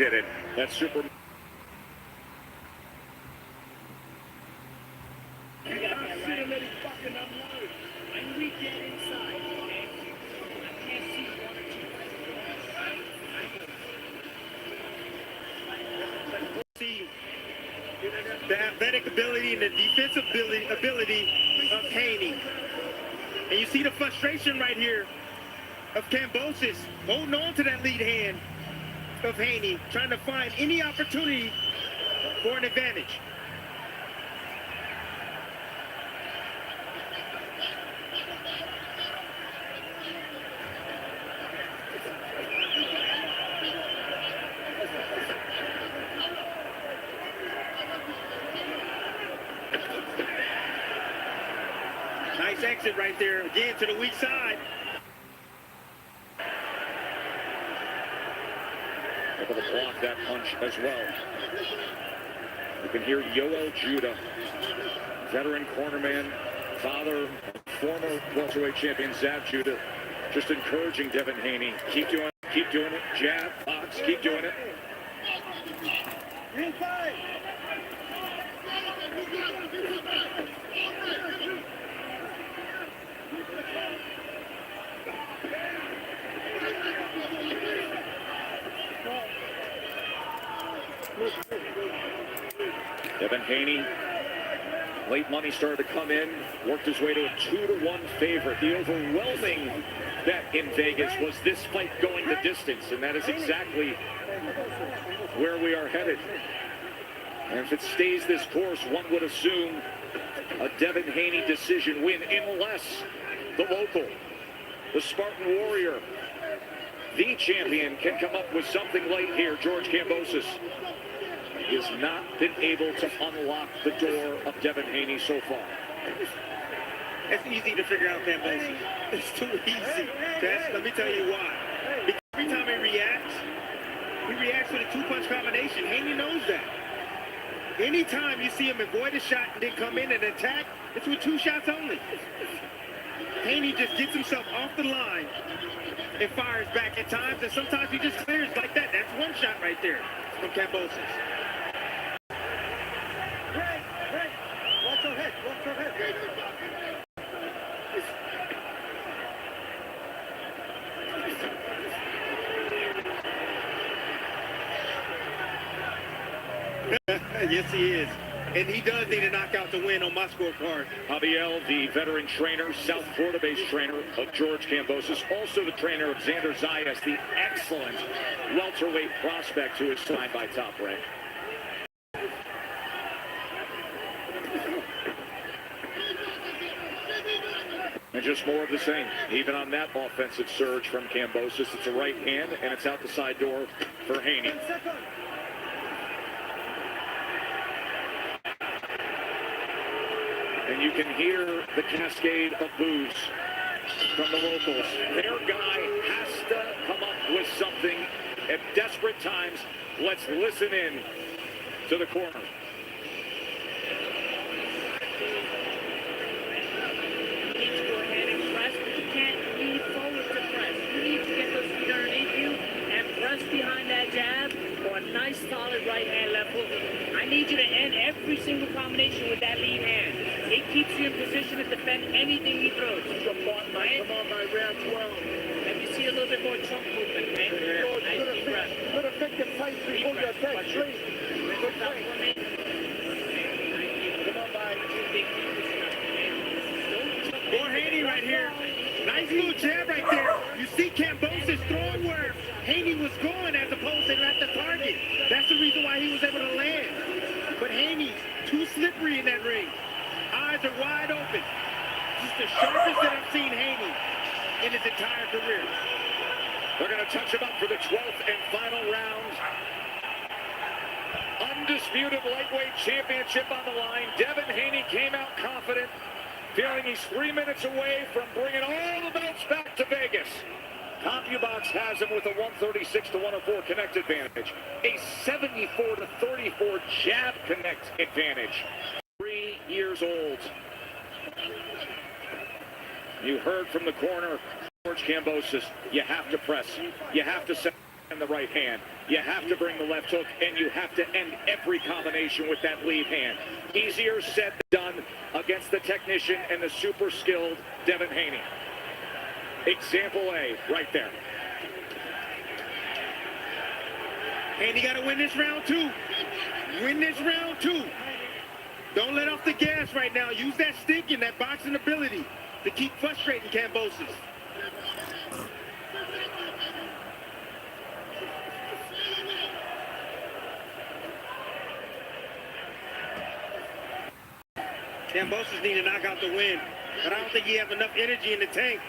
did it. That's super. The athletic ability and the defensive ability of Haney. And you see the frustration right here of Kambosos holding on to that lead hand of Haney, trying to find any opportunity for an advantage. Nice exit right there, again to the weak side. Able to block that punch as well. You can hear Yoel Judah, veteran cornerman, father, former welterweight champion Zab Judah, just encouraging Devin Haney. Keep doing it. Jab, box, keep doing it. Inside. Devin Haney, late money started to come in, worked his way to a 2-1 favorite. The overwhelming bet in Vegas was this fight going the distance, and that is exactly where we are headed. And if it stays this course, one would assume a Devin Haney decision win, unless the local, the Spartan Warrior, the champion, can come up with something late here. George Kambosos has not been able to unlock the door of Devin Haney so far. It's easy to figure out Kambosos. It's too easy. Let me tell you why. Because every time he reacts with a two-punch combination. Haney knows that. Anytime you see him avoid a shot and then come in and attack, it's with two shots only. Haney just gets himself off the line and fires back at times, and sometimes he just clears like that. That's one shot right there from Kambosos. Watch your head. Watch your head. Yes, he is. And he does need a knockout to win on my scorecard. Javier, the veteran trainer, South Florida-based trainer of George Kambosos, also the trainer of Xander Zayas, the excellent welterweight prospect who is signed by Top Rank. And just more of the same. Even on that offensive surge from Kambosos, it's a right hand, and it's out the side door for Haney. And you can hear the cascade of boos from the locals. Their guy has to come up with something at desperate times. Let's listen in to the corner. You need to go ahead and press, but you can't lean forward to press. You need to get those feet underneath you and press behind that jab or a nice solid right hand left hook. I need you to end every single combination with that lead hand. It keeps you in position to defend anything he throws. Come on, my round 12. Let me see a little bit more trunk movement, man. Nice deep breath. Put a pick and fight before you attack. Please. Good stop for me. Come on, bye. More Haney right here. Nice little jab right there. You see Kambosos throwing where Haney was going as opposed to at the target. That's the reason why he was able to land. But Haney's too slippery in that ring. Eyes are wide open. He's the sharpest that I've seen Haney in his entire career. They're going to touch him up for the 12th and final round. Undisputed lightweight championship on the line. Devin Haney came out confident, feeling he's 3 minutes away from bringing all the belts back to Vegas. CompuBox has him with a 136-104 connect advantage, a 74-34 jab connect advantage. 3 years old. You heard from the corner, George Kambosos, you have to press. You have to set. and the right hand. You have to bring the left hook, and you have to end every combination with that lead hand. Easier said than done against the technician and the super skilled Devin Haney. Example A, right there. Haney got to win this round too. Win this round too. Don't let off the gas right now. Use that stick and that boxing ability to keep frustrating Kambosos. Kambosos need to knock out the win, but I don't think he has enough energy in the tank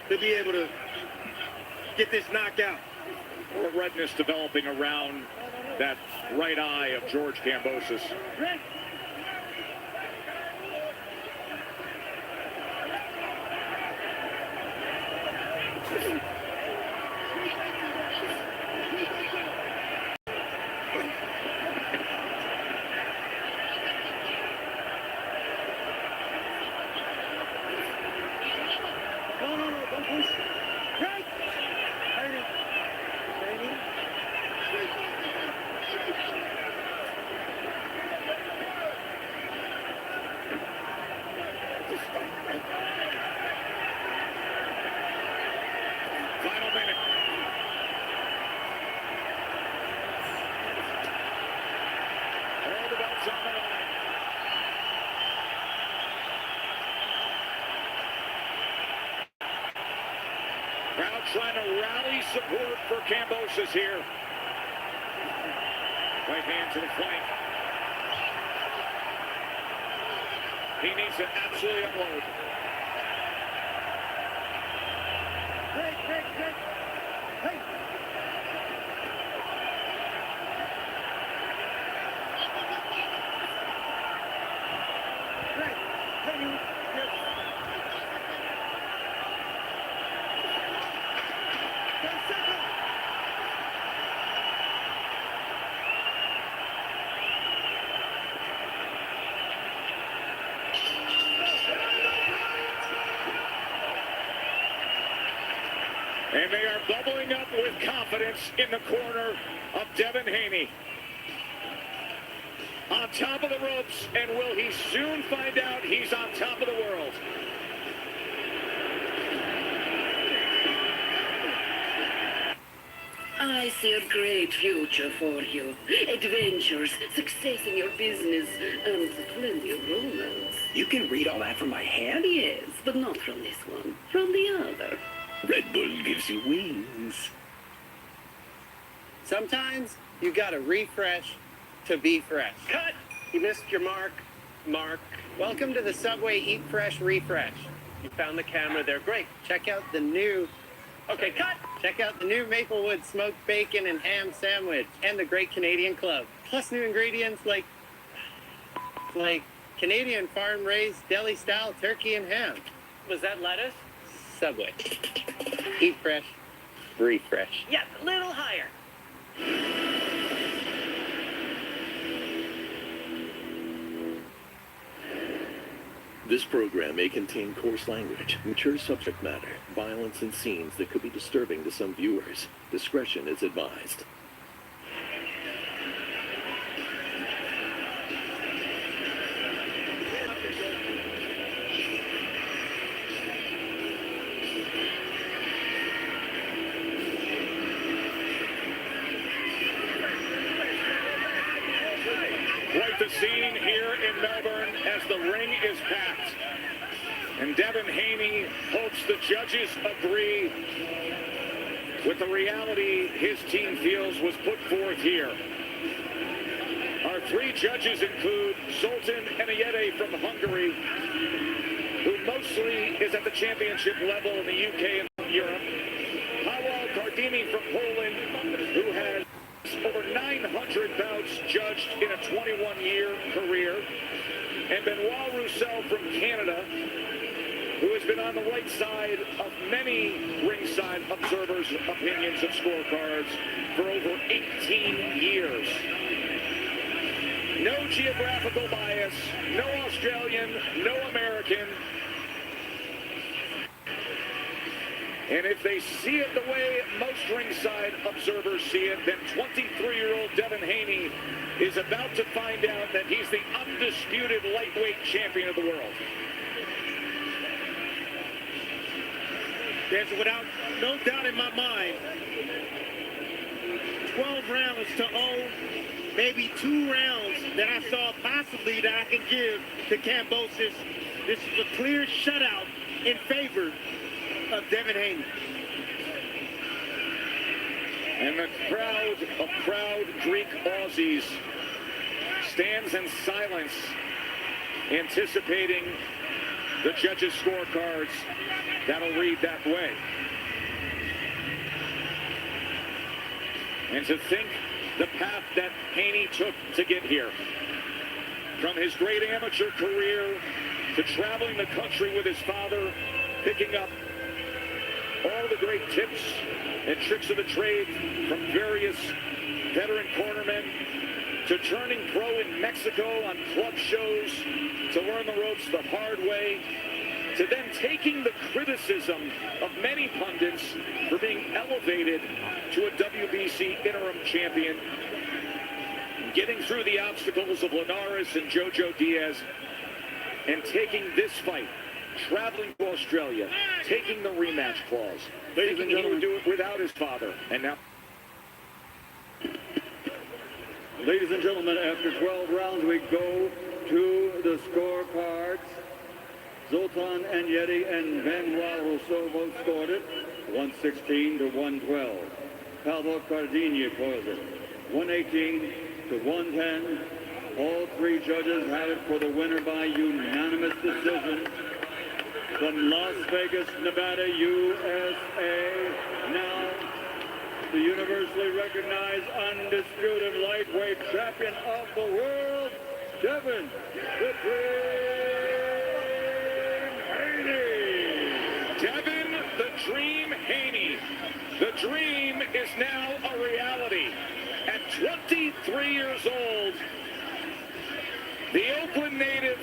to be able to get this knockout. More redness developing around that right eye of George Kambosos. No, don't push. Right. Haney. Final minute. All the belts on the line. Crowd trying to rally support for Kambosos here. Right hand to the flank. He needs to absolutely unload. Hey. And they are bubbling up with confidence in the corner of Devin Haney. On top of the ropes, and will he soon find out he's on top of the world? I see a great future for you. Adventures, success in your business, and plenty of romance. You can read all that from my hand? Yes, but not from this one. From the other. Red Bull gives you wings. Sometimes you gotta refresh to be fresh. Cut! You missed your mark, Mark. Welcome to the Subway Eat Fresh Refresh. You found the camera there. Great. Check out the new... Okay, cut! Check out the new Maplewood smoked bacon and ham sandwich and the Great Canadian Club. Plus new ingredients like Canadian farm-raised deli-style turkey and ham. Was that lettuce? Subway. Eat fresh, refresh. Yeah, a little higher. This program may contain coarse language, mature subject matter, violence, and scenes that could be disturbing to some viewers. Discretion is advised. Quite the scene here in Melbourne as the ring is packed. And Devin Haney hopes the judges agree with the reality his team feels was put forth here. Our three judges include Zoltan Enayete from Hungary, who mostly is at the championship level in the UK and Europe. Pawel Kardimi from Poland, who has over 900 bouts judged in a 21-year career. And Benoit Roussel from Canada, who has been on the right side of many ringside observers' opinions of scorecards for over 18 years. No geographical bias, no Australian, no American. And if they see it the way most ringside observers see it, then 23-year-old Devin Haney is about to find out that he's the undisputed lightweight champion of the world. There's without no doubt in my mind, 12 rounds to 0, maybe 2 rounds that I saw possibly that I can give to Kambosos. This is a clear shutout in favor of Devin Haney. And the crowd of proud Greek Aussies stands in silence, anticipating the judges' scorecards that'll read that way. And to think the path that Haney took to get here, from his great amateur career to traveling the country with his father, picking up all the great tips and tricks of the trade from various veteran cornermen, to turning pro in Mexico on club shows to learn the ropes the hard way, to then taking the criticism of many pundits for being elevated to a WBC interim champion, getting through the obstacles of Linares and Jojo Diaz, and taking this fight, traveling to Australia, taking the rematch clause, thinking he would do it without his father, and now... Ladies and gentlemen, after 12 rounds, we go to the scorecards. Zoltan Anyeti and Benoit Rousseau both scored it, 116 to 112. Calvo Cardini calls it, 118 to 110. All 3 judges have it for the winner by unanimous decision. From Las Vegas, Nevada, USA, now the universally recognized undisputed lightweight champion of the world, Devin the Dream Haney. Devin the Dream Haney. The dream is now a reality. At 23 years old, the Oakland native,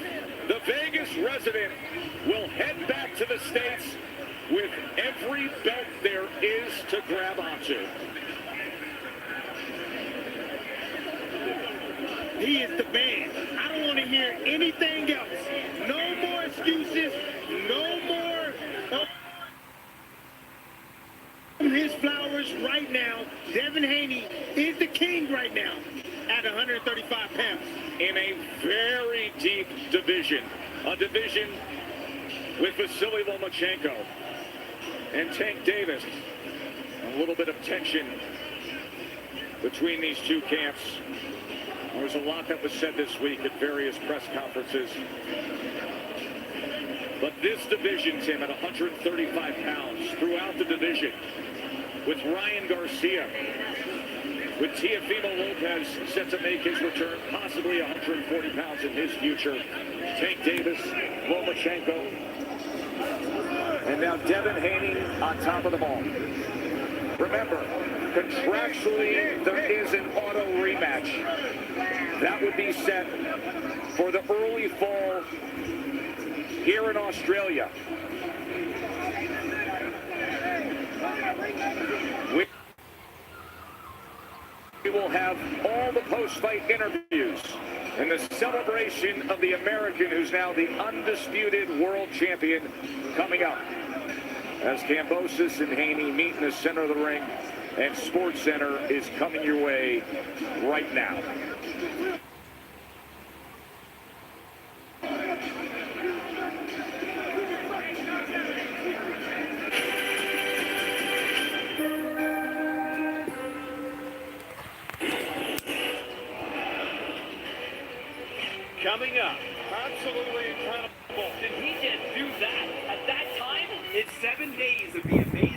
the Vegas resident, will head back to the States with every belt there is to grab onto. He is the man. I don't want to hear anything else. No more excuses. No more his flowers right now. Devin Haney is the king right now at 135 pounds. In a very deep division. A division with Vasily Lomachenko and Tank Davis. A little bit of tension between these two camps. There was a lot that was said this week at various press conferences. But this division, Tim, at 135 pounds throughout the division, with Ryan Garcia, with Teofimo Lopez set to make his return, possibly 140 pounds in his future, Tank Davis, Lomachenko, and now Devin Haney on top of the ball. Remember, contractually, there is an auto rematch. That would be set for the early fall here in Australia. We will have all the post-fight interviews and the celebration of the American who's now the undisputed world champion coming up as Kambosos and Haney meet in the center of the ring, and SportsCenter is coming your way right now. Coming up, absolutely incredible. Did he just do that at that time? It's 7 days of the amazing